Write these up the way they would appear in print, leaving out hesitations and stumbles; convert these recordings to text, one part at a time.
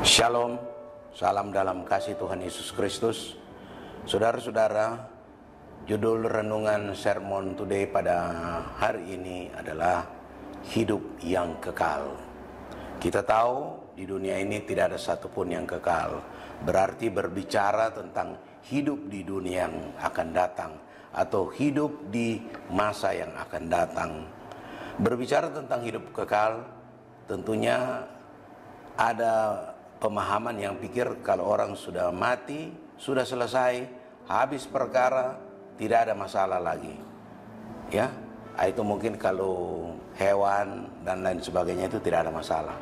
Shalom, salam dalam kasih Tuhan Yesus Kristus. Saudara-saudara, judul renungan sermon today pada hari ini adalah hidup yang kekal. Kita tahu di dunia ini tidak ada satupun yang kekal. Berarti berbicara tentang hidup di dunia yang akan datang atau hidup di masa yang akan datang. Berbicara tentang hidup kekal, tentunya ada pemahaman yang pikir kalau orang sudah mati, sudah selesai, habis perkara, tidak ada masalah lagi. Ya, itu mungkin kalau hewan dan lain sebagainya itu tidak ada masalah.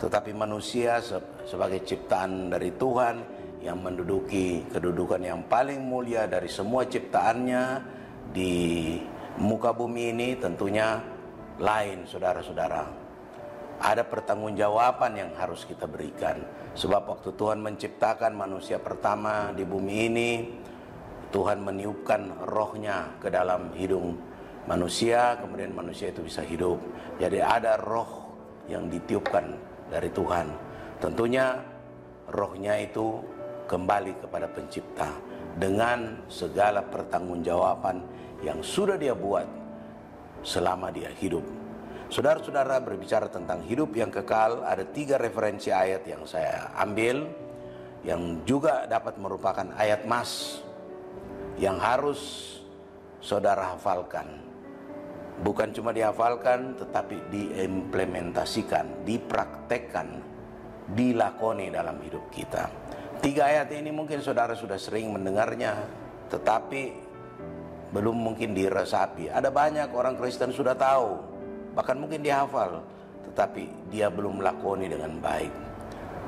Tetapi manusia sebagai ciptaan dari Tuhan yang menduduki kedudukan yang paling mulia dari semua ciptaannya di muka bumi ini tentunya lain, saudara-saudara. Ada pertanggungjawaban yang harus kita berikan. Sebab waktu Tuhan menciptakan manusia pertama di bumi ini, Tuhan meniupkan rohnya ke dalam hidung manusia, kemudian manusia itu bisa hidup. Jadi ada roh yang ditiupkan dari Tuhan. Tentunya rohnya itu kembali kepada pencipta dengan segala pertanggungjawaban yang sudah dia buat selama dia hidup. Saudara-saudara, berbicara tentang hidup yang kekal, ada 3 referensi ayat yang saya ambil, yang juga dapat merupakan ayat emas yang harus saudara hafalkan. Bukan cuma dihafalkan, tetapi diimplementasikan, dipraktekkan, dilakoni dalam hidup kita. 3 ayat ini mungkin saudara sudah sering mendengarnya, tetapi belum mungkin diresapi. Ada banyak orang Kristen sudah tahu, bahkan mungkin dia hafal, tetapi dia belum melakoni dengan baik.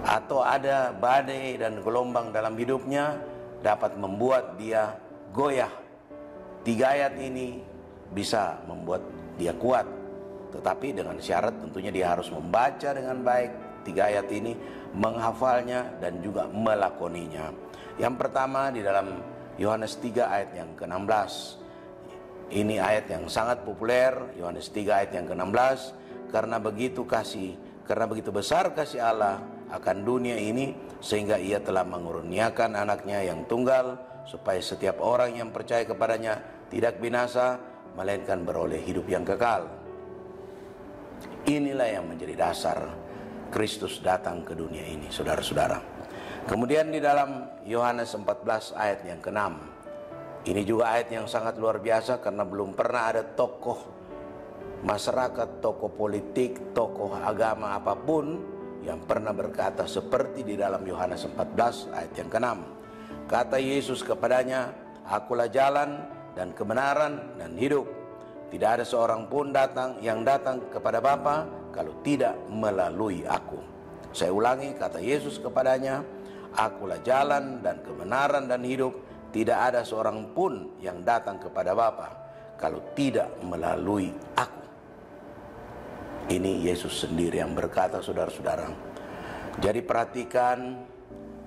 Atau ada badai dan gelombang dalam hidupnya dapat membuat dia goyah. 3 ayat ini bisa membuat dia kuat, tetapi dengan syarat tentunya dia harus membaca dengan baik 3 ayat ini, menghafalnya dan juga melakoninya. Yang pertama di dalam Yohanes 3 ayat yang ke-16. Ini ayat yang sangat populer, Yohanes 3 ayat yang ke-16. Karena begitu besar kasih Allah akan dunia ini, sehingga ia telah mengurniakan anaknya yang tunggal, supaya setiap orang yang percaya kepadanya tidak binasa, melainkan beroleh hidup yang kekal. Inilah yang menjadi dasar Kristus datang ke dunia ini, saudara-saudara. Kemudian di dalam Yohanes 14 ayat yang ke-6. Ini juga ayat yang sangat luar biasa, karena belum pernah ada tokoh masyarakat, tokoh politik, tokoh agama apapun yang pernah berkata seperti di dalam Yohanes 14 ayat yang ke-6. Kata Yesus kepadanya, "Akulah jalan dan kebenaran dan hidup. Tidak ada seorang pun yang datang kepada Bapa kalau tidak melalui aku." Saya ulangi, kata Yesus kepadanya, "Akulah jalan dan kebenaran dan hidup. Tidak ada seorang pun yang datang kepada Bapa kalau tidak melalui aku." Ini Yesus sendiri yang berkata, saudara-saudara. Jadi perhatikan,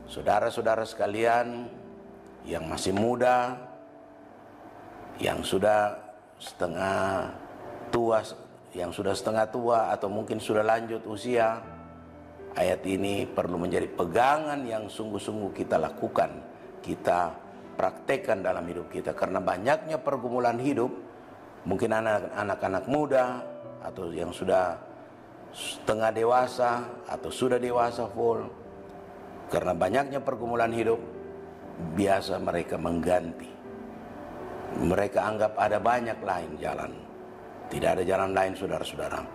saudara-saudara sekalian yang masih muda, yang sudah setengah tua atau mungkin sudah lanjut usia. Ayat ini perlu menjadi pegangan yang sungguh-sungguh kita lakukan, kita praktekkan dalam hidup kita. Karena banyaknya pergumulan hidup, mungkin anak-anak muda atau yang sudah setengah dewasa atau sudah dewasa full, karena banyaknya pergumulan hidup, biasa mereka mengganti. Mereka anggap ada banyak lain jalan. Tidak ada jalan lain, saudara-saudara.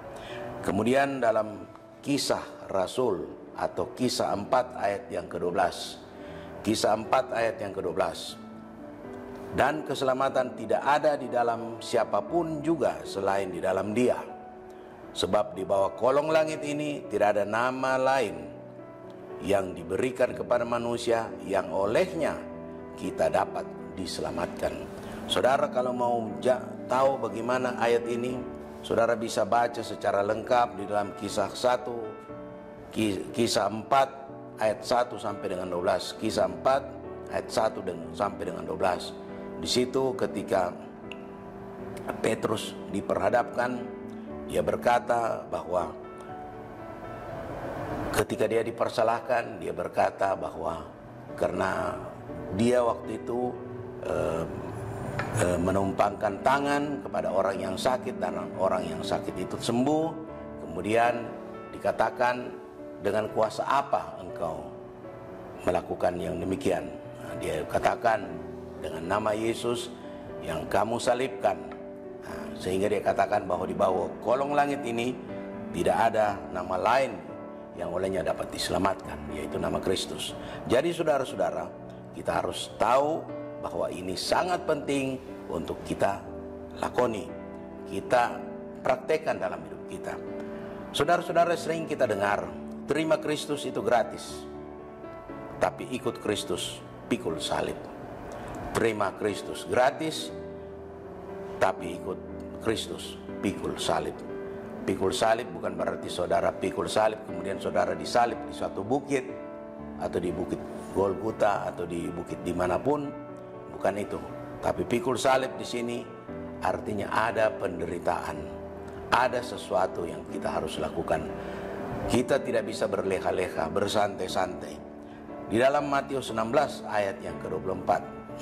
Kemudian dalam Kisah Rasul atau Kisah 4 ayat yang ke-12. Kisah 4 ayat yang ke-12. Dan keselamatan tidak ada di dalam siapapun juga selain di dalam Dia. Sebab di bawah kolong langit ini tidak ada nama lain yang diberikan kepada manusia yang olehnya kita dapat diselamatkan. Saudara, kalau mau tahu bagaimana ayat ini, saudara bisa baca secara lengkap di dalam Kisah 4 ayat 1 sampai dengan 12. Kisah 4 ayat 1 sampai dengan 12. Di situ ketika Petrus diperhadapkan, dia berkata bahwa Ketika dia dipersalahkan, dia berkata bahwa karena dia waktu itu menumpangkan tangan kepada orang yang sakit dan orang yang sakit itu sembuh. Kemudian dikatakan, dengan kuasa apa engkau melakukan yang demikian? Nah, dia katakan, dengan nama Yesus yang kamu salibkan. Nah, sehingga dia katakan bahwa di bawah kolong langit ini tidak ada nama lain yang olehnya dapat diselamatkan, yaitu nama Kristus. Jadi saudara-saudara, kita harus tahu bahwa ini sangat penting untuk kita lakoni, kita praktekkan dalam hidup kita. Saudara-saudara, sering kita dengar, terima Kristus itu gratis, tapi ikut Kristus pikul salib. Terima Kristus gratis, tapi ikut Kristus pikul salib. Pikul salib bukan berarti saudara pikul salib kemudian saudara disalib di suatu bukit atau di bukit Golgota atau di bukit dimanapun, bukan itu. Tapi pikul salib di sini artinya ada penderitaan, ada sesuatu yang kita harus lakukan. Kita tidak bisa berleha-leha, bersantai-santai. Di dalam Matius 16 ayat yang ke-24,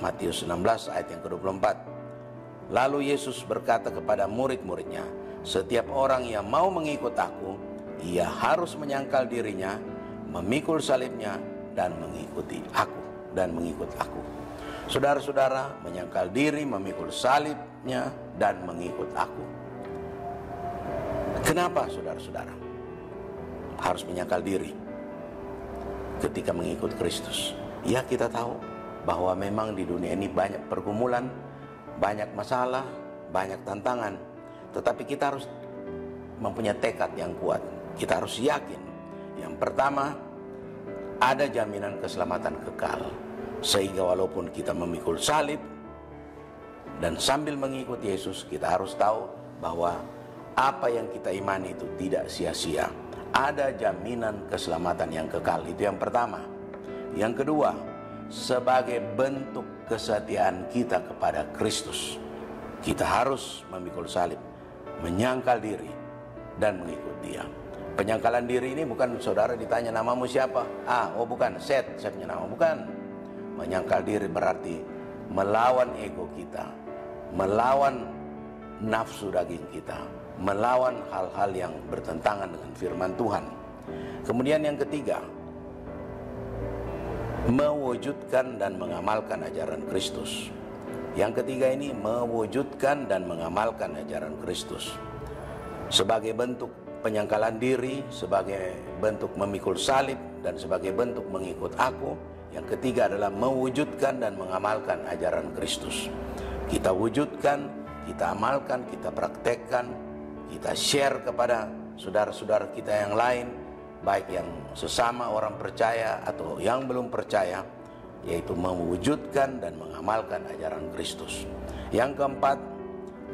Matius 16 ayat yang ke-24, lalu Yesus berkata kepada murid-muridnya, setiap orang yang mau mengikut aku, ia harus menyangkal dirinya, memikul salibnya, dan mengikuti aku. Saudara-saudara, menyangkal diri, memikul salibnya, dan mengikut aku. Kenapa saudara-saudara harus menyangkal diri ketika mengikut Kristus? Ya, kita tahu bahwa memang di dunia ini banyak pergumulan, banyak masalah, banyak tantangan. Tetapi kita harus mempunyai tekad yang kuat. Kita harus yakin. Yang pertama, ada jaminan keselamatan kekal. Sehingga walaupun kita memikul salib dan sambil mengikut Yesus, kita harus tahu bahwa apa yang kita imani itu tidak sia-sia. Ada jaminan keselamatan yang kekal. Itu yang pertama. Yang kedua, sebagai bentuk kesetiaan kita kepada Kristus, kita harus memikul salib, menyangkal diri, dan mengikut Dia. Penyangkalan diri ini bukan saudara ditanya namamu siapa? Bukan, saya punya nama. Bukan. Menyangkal diri berarti melawan ego kita, melawan nafsu daging kita, melawan hal-hal yang bertentangan dengan firman Tuhan. Kemudian yang ketiga, mewujudkan dan mengamalkan ajaran Kristus. Yang ketiga ini mewujudkan dan mengamalkan ajaran Kristus. Sebagai bentuk penyangkalan diri, sebagai bentuk memikul salib, dan sebagai bentuk mengikut aku. Yang ketiga adalah mewujudkan dan mengamalkan ajaran Kristus. Kita wujudkan, kita amalkan, kita praktekkan, kita share kepada saudara-saudara kita yang lain, baik yang sesama orang percaya atau yang belum percaya, yaitu mewujudkan dan mengamalkan ajaran Kristus. Yang keempat,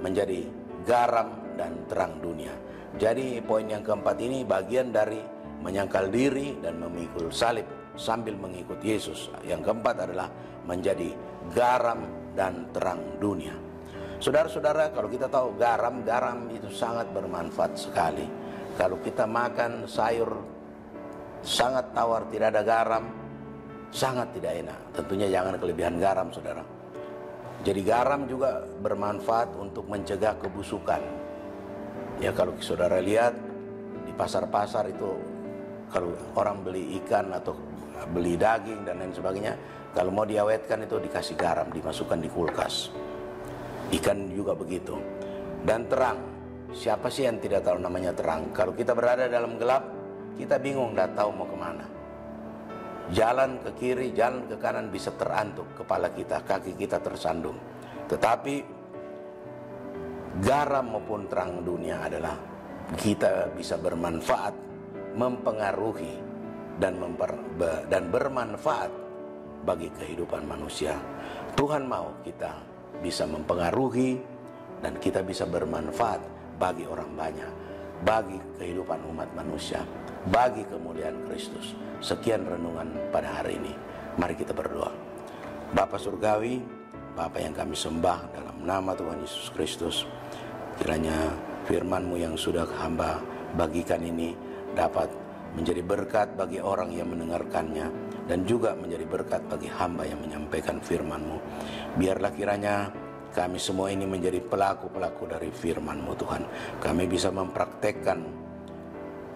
menjadi garam dan terang dunia. Jadi poin yang keempat ini bagian dari menyangkal diri dan memikul salib sambil mengikut Yesus. Yang keempat adalah menjadi garam dan terang dunia. Saudara-saudara, kalau kita tahu garam itu sangat bermanfaat sekali. Kalau kita makan sayur sangat tawar tidak ada garam, sangat tidak enak. Tentunya jangan kelebihan garam, saudara. Jadi garam juga bermanfaat untuk mencegah kebusukan. Ya, kalau saudara lihat di pasar-pasar itu, kalau orang beli ikan atau beli daging dan lain sebagainya, kalau mau diawetkan itu dikasih garam, dimasukkan di kulkas. Ikan juga begitu. Dan terang, siapa sih yang tidak tahu namanya terang? Kalau kita berada dalam gelap, kita bingung, tidak tahu mau kemana. Jalan ke kiri, jalan ke kanan bisa terantuk kepala kita, kaki kita tersandung. Tetapi garam maupun terang dunia adalah kita bisa bermanfaat, mempengaruhi dan bermanfaat bagi kehidupan manusia. Tuhan mau kita bisa mempengaruhi dan kita bisa bermanfaat bagi orang banyak, bagi kehidupan umat manusia, bagi kemuliaan Kristus. Sekian renungan pada hari ini. Mari kita berdoa. Bapa Surgawi, Bapa yang kami sembah dalam nama Tuhan Yesus Kristus, kiranya firman-Mu yang sudah hamba bagikan ini dapat menjadi berkat bagi orang yang mendengarkannya, dan juga menjadi berkat bagi hamba yang menyampaikan firman-Mu. Biarlah kiranya kami semua ini menjadi pelaku-pelaku dari firman-Mu Tuhan. Kami bisa mempraktekkan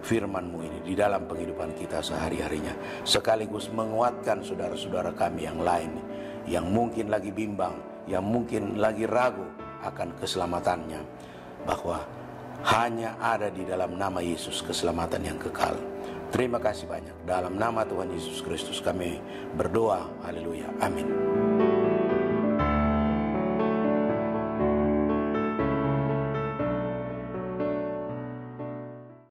firman-Mu ini di dalam kehidupan kita sehari-harinya, sekaligus menguatkan saudara-saudara kami yang lain yang mungkin lagi bimbang, yang mungkin lagi ragu akan keselamatannya, bahwa hanya ada di dalam nama Yesus keselamatan yang kekal. Terima kasih banyak. Dalam nama Tuhan Yesus Kristus kami berdoa. Haleluya. Amin.